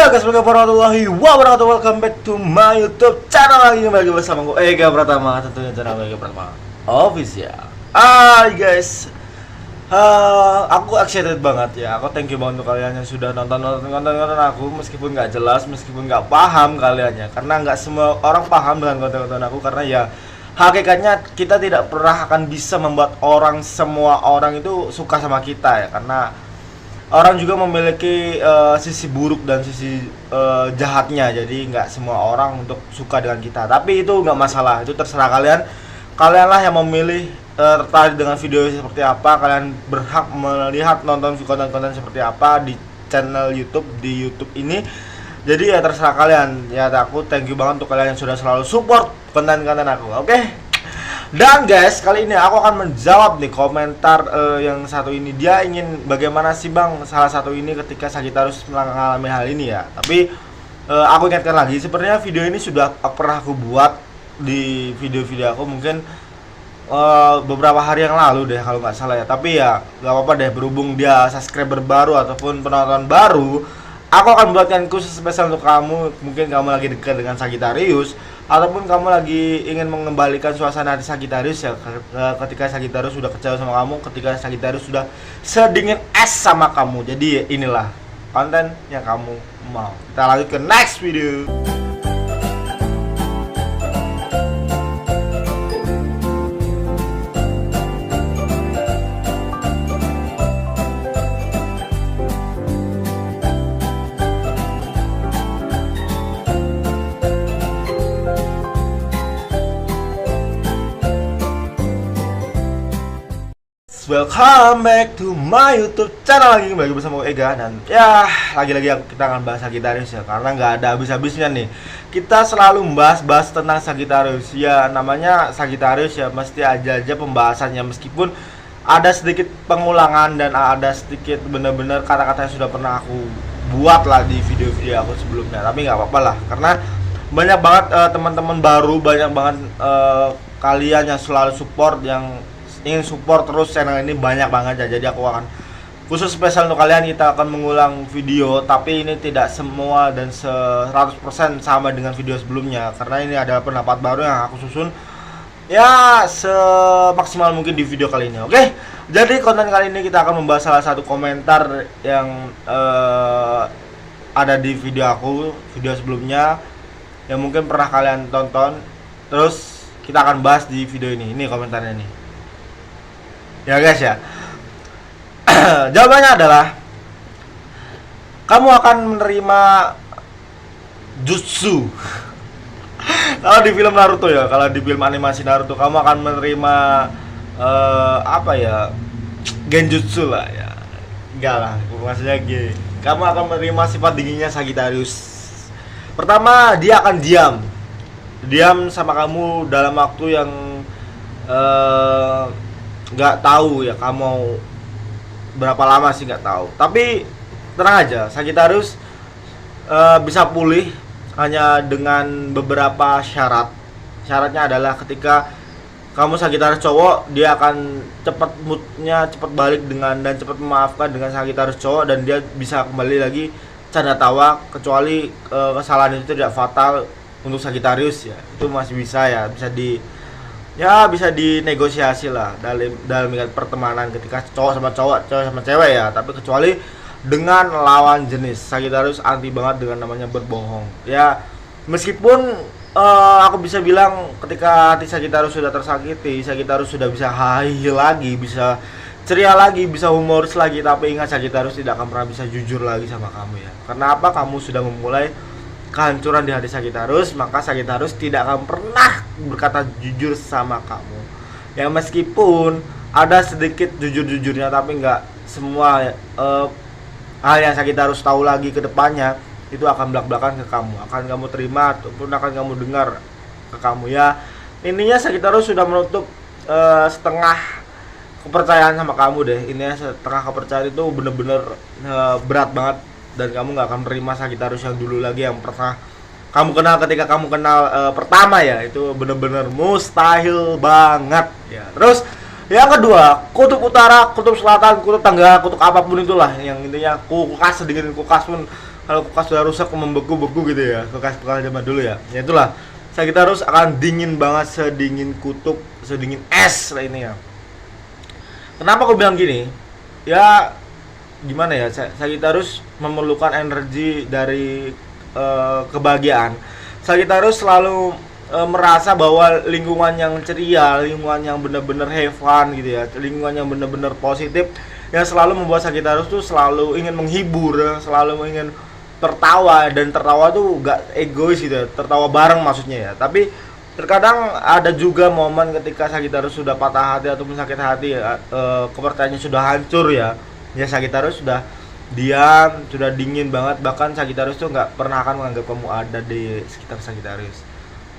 Assalamualaikum warahmatullahi wabarakatuh. Welcome back to my YouTube channel lagi kembali bersama gue Ega Pratama, tentunya channel Ega Pratama Official. Guys, aku excited banget ya. Aku thank you banget untuk kalian yang sudah nonton konten aku, meskipun nggak jelas, meskipun nggak paham kaliannya, karena nggak semua orang paham dengan konten aku, karena ya hakikatnya kita tidak pernah akan bisa membuat semua orang itu suka sama kita ya, karena orang juga memiliki sisi buruk dan sisi jahatnya. Jadi nggak semua orang untuk suka dengan kita. Tapi itu nggak masalah, itu terserah kalian. Kalianlah yang memilih tertarik dengan video seperti apa. Kalian berhak melihat nonton konten-konten seperti apa di channel YouTube, di YouTube ini. Jadi ya terserah kalian. Ya aku thank you banget untuk kalian yang sudah selalu support konten-konten aku. Oke? Dan guys, kali ini aku akan menjawab nih komentar yang satu ini. Dia ingin bagaimana sih bang salah satu ini ketika Sagittarius mengalami hal ini ya. Tapi aku ingatkan lagi, sebenarnya video ini sudah pernah aku buat di video-video aku mungkin beberapa hari yang lalu deh kalau nggak salah ya. Tapi ya nggak apa-apa deh, berhubung dia subscriber baru ataupun penonton baru, aku akan buatkan khusus spesial untuk kamu. Mungkin kamu lagi dekat dengan Sagittarius, ataupun kamu lagi ingin mengembalikan suasana hati Sagittarius ya, ketika Sagittarius sudah kecewa sama kamu, ketika Sagittarius sudah sedingin es sama kamu. Jadi inilah konten yang kamu mau. Kita lanjut ke next video. Welcome back to my YouTube channel lagi kembali bersama Ega. Dan ya lagi-lagi kita akan bahas Sagittarius ya, karena nggak ada habis-habisnya nih. Kita selalu membahas tentang Sagittarius ya, namanya Sagittarius ya, mesti aja pembahasannya. Meskipun ada sedikit pengulangan dan ada sedikit bener-bener kata-kata yang sudah pernah aku buat lah di video-video aku sebelumnya. Tapi nggak apa-apa lah, karena banyak banget teman-teman baru, banyak banget kalian yang selalu support, yang ingin support terus channel ini banyak banget ya. Jadi aku akan khusus spesial untuk kalian. Kita akan mengulang video, tapi ini tidak semua dan 100% sama dengan video sebelumnya, karena ini adalah pendapat baru yang aku susun ya semaksimal mungkin di video kali ini. Oke, jadi konten kali ini kita akan membahas salah satu komentar yang ada di video aku, video sebelumnya yang mungkin pernah kalian tonton. Terus kita akan bahas di video ini. Ini komentarnya nih ya guys ya. Jawabannya adalah, kamu akan menerima jutsu. Kalau di film Naruto ya, kalau di film animasi Naruto, kamu akan menerima apa ya, genjutsu lah ya. Enggak lah, maksudnya gini, kamu akan menerima sifat dinginnya Sagittarius. Pertama, dia akan diam sama kamu dalam waktu yang nggak tahu ya kamu mau berapa lama sih, nggak tahu. Tapi tenang aja, Sagittarius bisa pulih hanya dengan beberapa syarat. Syaratnya adalah ketika kamu Sagittarius cowok, dia akan cepat moodnya, cepat balik dan cepat memaafkan dengan Sagittarius cowok, dan dia bisa kembali lagi canda tawa, kecuali kesalahan itu tidak fatal untuk Sagittarius ya. Itu masih bisa ya, bisa dinegosiasi lah dalam pertemanan ketika cowok sama cowok, cewek sama cewek ya. Tapi kecuali dengan lawan jenis, Sagittarius anti banget dengan namanya berbohong ya. Meskipun aku bisa bilang ketika hati Sagittarius sudah tersakiti, Sagittarius sudah bisa hahi lagi, bisa ceria lagi, bisa humoris lagi. Tapi ingat, Sagittarius tidak akan pernah bisa jujur lagi sama kamu ya. Karena apa? Kamu sudah memulai kehancuran di hati Sagittarius, maka Sagittarius tidak akan pernah berkata jujur sama kamu ya. Meskipun ada sedikit jujur-jujurnya, tapi nggak semua hal yang Sagittarius tahu lagi ke depannya itu akan belak-belakan ke kamu, akan kamu terima ataupun akan kamu dengar ke kamu ya. Intinya Sagittarius sudah menutup setengah kepercayaan sama kamu deh. Ini setengah kepercayaan itu bener-bener berat banget, dan kamu nggak akan menerima Sagittarius yang dulu lagi, yang pernah kamu kenal ketika kamu kenal pertama ya. Itu bener-bener mustahil banget ya. Terus yang kedua, kutub utara, kutub selatan, kutub tenggara, kutub apapun itulah, yang intinya kulkas, sedikit kulkas pun kalau kulkas sudah rusak membeku-beku gitu ya, kulkas zaman dulu ya. Ya itulah, Sagittarius akan dingin banget, sedingin kutub, sedingin es lah ini ya. Kenapa aku bilang gini? Ya gimana ya, Sagittarius memerlukan energi dari kebahagiaan. Sagittarius selalu merasa bahwa lingkungan yang ceria, lingkungan yang benar-benar have fun gitu ya, lingkungan yang benar-benar positif, yang selalu membuat Sagittarius tuh selalu ingin menghibur, selalu ingin tertawa, dan tertawa tuh gak egois gitu ya, tertawa bareng maksudnya ya. Tapi terkadang ada juga momen ketika Sagittarius sudah patah hati ataupun sakit hati ya, kepercayaannya sudah hancur ya. Ya Sagittarius sudah diam, sudah dingin banget, bahkan Sagittarius tuh nggak pernah akan menganggap kamu ada di sekitar Sagittarius.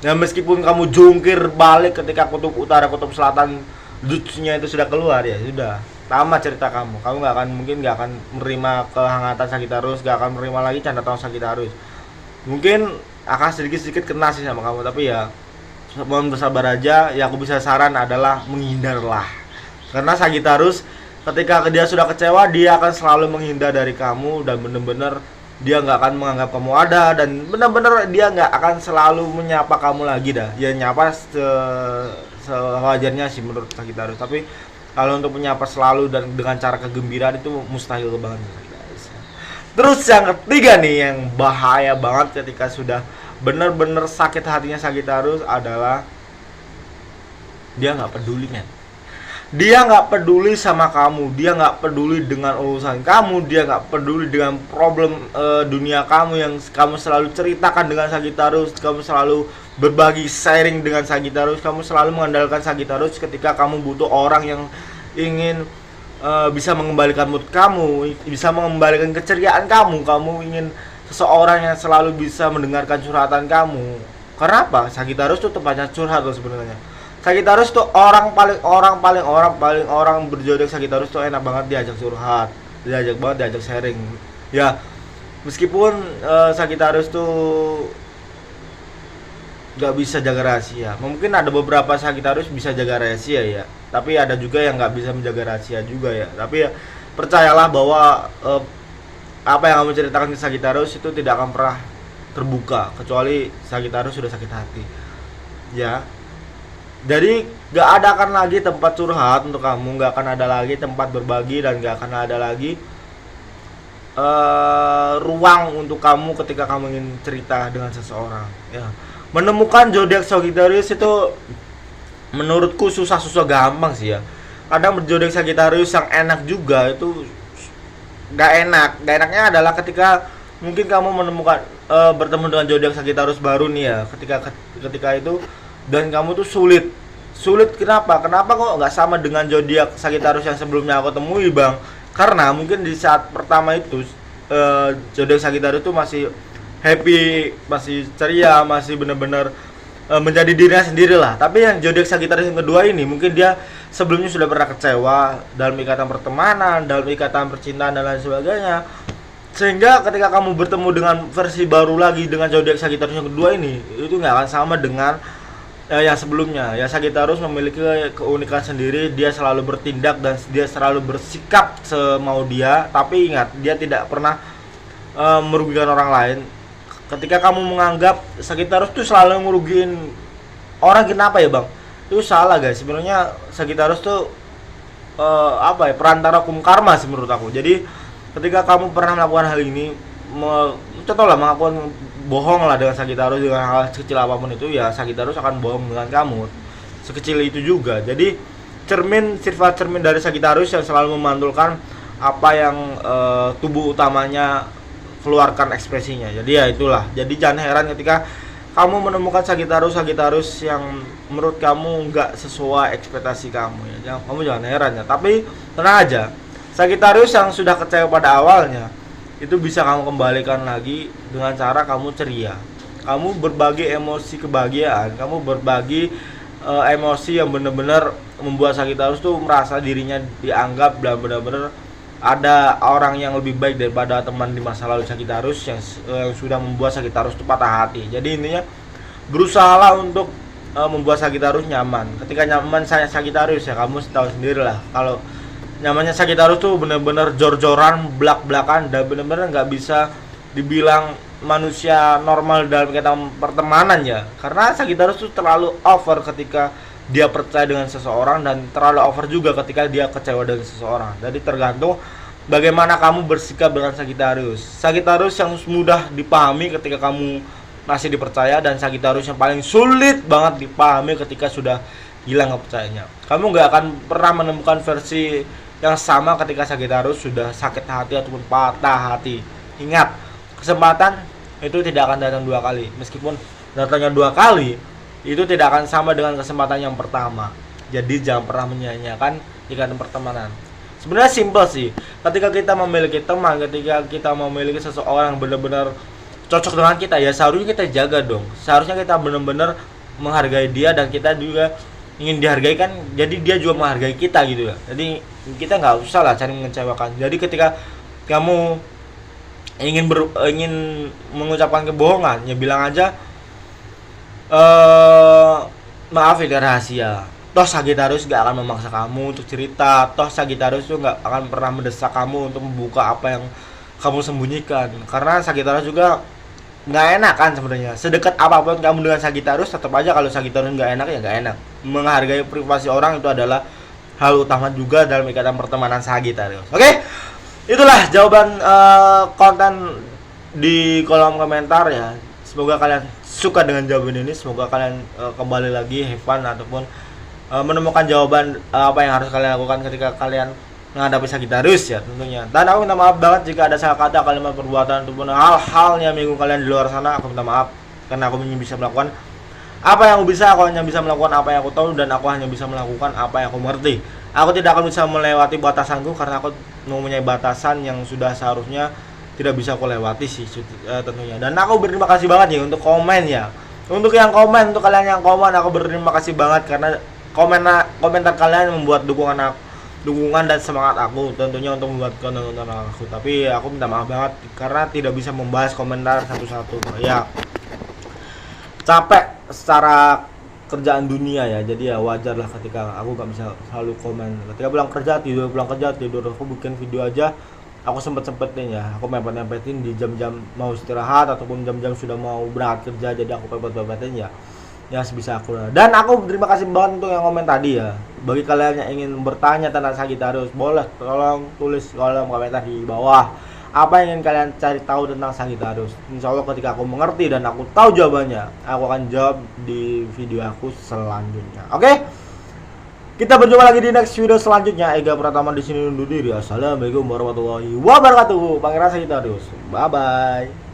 Ya meskipun kamu jungkir balik ketika kutub utara, kutub selatan jutsunya itu sudah keluar, ya sudah tamat cerita kamu. Kamu mungkin nggak akan menerima kehangatan Sagittarius, nggak akan menerima lagi canda tawa Sagittarius. Mungkin akan sedikit-sedikit kena sih sama kamu, tapi ya mohon bersabar aja. Ya aku bisa saran adalah menghindarlah, karena Sagittarius ketika dia sudah kecewa, dia akan selalu menghindar dari kamu, dan bener-bener dia nggak akan menganggap kamu ada, dan bener-bener dia nggak akan selalu menyapa kamu lagi dah. Ya nyapa sewajarnya sih menurut Sagittarius, tapi kalau untuk menyapa selalu dan dengan cara kegembiraan itu mustahil banget. Terus yang ketiga nih, yang bahaya banget ketika sudah bener-bener sakit hatinya Sagittarius adalah dia nggak peduli, men. Dia nggak peduli sama kamu, dia nggak peduli dengan urusan kamu, dia nggak peduli dengan problem dunia kamu yang kamu selalu ceritakan dengan Sagittarius. Kamu selalu berbagi sharing dengan Sagittarius, kamu selalu mengandalkan Sagittarius ketika kamu butuh orang yang ingin bisa mengembalikan mood kamu, bisa mengembalikan keceriaan kamu. Kamu ingin seseorang yang selalu bisa mendengarkan curhatan kamu. Karena apa? Sagittarius tuh tempatnya curhat loh sebenarnya. Sagittarius tuh orang berjodoh. Sagittarius tuh enak banget diajak curhat, diajak sharing. Ya, meskipun Sagittarius tuh nggak bisa jaga rahasia. Mungkin ada beberapa Sagittarius bisa jaga rahasia ya, tapi ada juga yang nggak bisa menjaga rahasia juga ya. Tapi ya, percayalah bahwa apa yang kamu ceritakan ke Sagittarius itu tidak akan pernah terbuka kecuali Sagittarius sudah sakit hati. Ya. Jadi gak ada akan lagi tempat curhat untuk kamu, gak akan ada lagi tempat berbagi, dan gak akan ada lagi ruang untuk kamu ketika kamu ingin cerita dengan seseorang. Ya. Menemukan zodiak Sagittarius itu menurutku susah gampang sih ya. Kadang berzodiak Sagittarius yang enak juga itu gak enak. Gak enaknya adalah ketika mungkin kamu menemukan bertemu dengan zodiak Sagittarius baru nih ya. Ketika itu dan kamu tuh sulit. Kenapa kok nggak sama dengan zodiak Sagittarius yang sebelumnya aku temui, bang? Karena mungkin di saat pertama itu zodiak Sagittarius itu masih happy, masih ceria, masih benar-benar menjadi dirinya sendiri lah. Tapi yang zodiak Sagittarius yang kedua ini mungkin dia sebelumnya sudah pernah kecewa dalam ikatan pertemanan, dalam ikatan percintaan dan lain sebagainya. Sehingga ketika kamu bertemu dengan versi baru lagi dengan zodiak Sagittarius yang kedua ini, itu nggak akan sama dengan yang sebelumnya. Ya Sagittarius memiliki keunikan sendiri, dia selalu bertindak dan dia selalu bersikap semau dia, tapi ingat, dia tidak pernah merugikan orang lain. Ketika kamu menganggap Sagittarius tuh selalu merugikan orang, kenapa ya bang? Itu salah guys. Sebenarnya Sagittarius tuh perantara hukum karma sih menurut aku. Jadi ketika kamu pernah melakukan hal ini, contohlah melakukan bohong lah dengan Sagittarius, dengan hal sekecil apapun itu, ya Sagittarius akan bohong dengan kamu sekecil itu juga. Jadi sifat cermin dari Sagittarius yang selalu memantulkan apa yang tubuh utamanya keluarkan ekspresinya. Jadi ya itulah. Jadi jangan heran ketika kamu menemukan Sagittarius yang menurut kamu nggak sesuai ekspektasi kamu ya. Kamu jangan heran ya. Tapi tenang aja, Sagittarius yang sudah kecewa pada awalnya itu bisa kamu kembalikan lagi dengan cara kamu ceria. Kamu berbagi emosi kebahagiaan, kamu berbagi emosi yang benar-benar membuat Sagittarius tuh merasa dirinya dianggap dan benar-benar ada orang yang lebih baik daripada teman di masa lalu Sagittarius yang sudah membuat Sagittarius tuh patah hati. Jadi intinya berusahalah untuk membuat Sagittarius nyaman. Ketika nyaman saya Sagittarius ya, kamu tahu sendiri lah kalau nyamannya Sagittarius tuh bener-bener jor-joran, belak-belakan, dan bener-bener nggak bisa dibilang manusia normal dalam kita pertemanan ya, karena Sagittarius tuh terlalu over ketika dia percaya dengan seseorang dan terlalu over juga ketika dia kecewa dengan seseorang. Jadi tergantung bagaimana kamu bersikap dengan Sagittarius. Sagittarius yang mudah dipahami ketika kamu masih dipercaya, dan Sagittarius yang paling sulit banget dipahami ketika sudah hilang kepercayaannya. Kamu nggak akan pernah menemukan versi yang sama ketika Sagittarius sudah sakit hati ataupun patah hati. Ingat, kesempatan itu tidak akan datang dua kali. Meskipun datangnya dua kali, itu tidak akan sama dengan kesempatan yang pertama. Jadi jangan pernah menyia-nyiakan ikatan pertemanan. Sebenarnya simpel sih. Ketika kita memiliki teman, ketika kita memiliki seseorang yang benar-benar cocok dengan kita, ya seharusnya kita jaga dong. Seharusnya kita benar-benar menghargai dia, dan kita juga ingin dihargai kan. Jadi dia juga menghargai kita gitu ya. Jadi kita nggak usah lah cari mengecewakan. Jadi ketika kamu ingin mengucapkan kebohongan, ya bilang aja maaf ini rahasia. Toh Sagittarius gak akan memaksa kamu untuk cerita. Toh Sagittarius tuh gak akan pernah mendesak kamu untuk membuka apa yang kamu sembunyikan. Karena Sagittarius juga gak enak kan sebenarnya. Sedekat apapun kamu dengan Sagittarius, tetap aja kalau Sagittarius gak enak ya gak enak. Menghargai privasi orang itu adalah hal utama juga dalam ikatan pertemanan Sagittarius. Oke? Itulah jawaban konten di kolom komentar ya. Semoga kalian suka dengan jawaban ini. Semoga kalian kembali lagi have fun ataupun menemukan jawaban apa yang harus kalian lakukan ketika kalian menghadapi Sagittarius ya tentunya. Dan aku minta maaf banget jika ada salah kata, kalimat, perbuatan ataupun hal-hal yang minggu kalian di luar sana. Aku minta maaf karena aku hanya bisa melakukan apa yang aku bisa. Aku hanya bisa melakukan apa yang aku tahu, dan aku hanya bisa melakukan apa yang aku mengerti. Aku tidak akan bisa melewati batasanku karena aku mempunyai batasan yang sudah seharusnya tidak bisa aku lewati sih tentunya. Dan aku berterima kasih banget ya untuk komen ya. Untuk yang komen, untuk kalian yang komen, aku berterima kasih banget karena komentar kalian membuat dukungan dan semangat aku tentunya untuk membuat konten aku. Tapi aku minta maaf banget karena tidak bisa membahas komentar satu-satu ya. Capek secara kerjaan dunia ya, jadi ya wajar lah ketika aku gak bisa selalu komen. Ketika pulang kerja tidur, aku bikin video aja aku sempetin ya, aku mepet-mepetin di jam-jam mau istirahat ataupun jam-jam sudah mau berangkat kerja, jadi aku mepet-mepetin ya sebisa aku. Dan aku terima kasih banget untuk yang komen tadi ya. Bagi kalian yang ingin bertanya tentang Sagittarius, boleh tolong tulis kolom komentar di bawah apa yang ingin kalian cari tahu tentang Sagittarius. Insya Allah ketika aku mengerti dan aku tahu jawabannya, aku akan jawab di video aku selanjutnya. Oke? Kita berjumpa lagi di next video selanjutnya. Ega Pratama di sini undur diri. Assalamualaikum warahmatullahi wabarakatuh. Pangeran Sagittarius. Bye bye.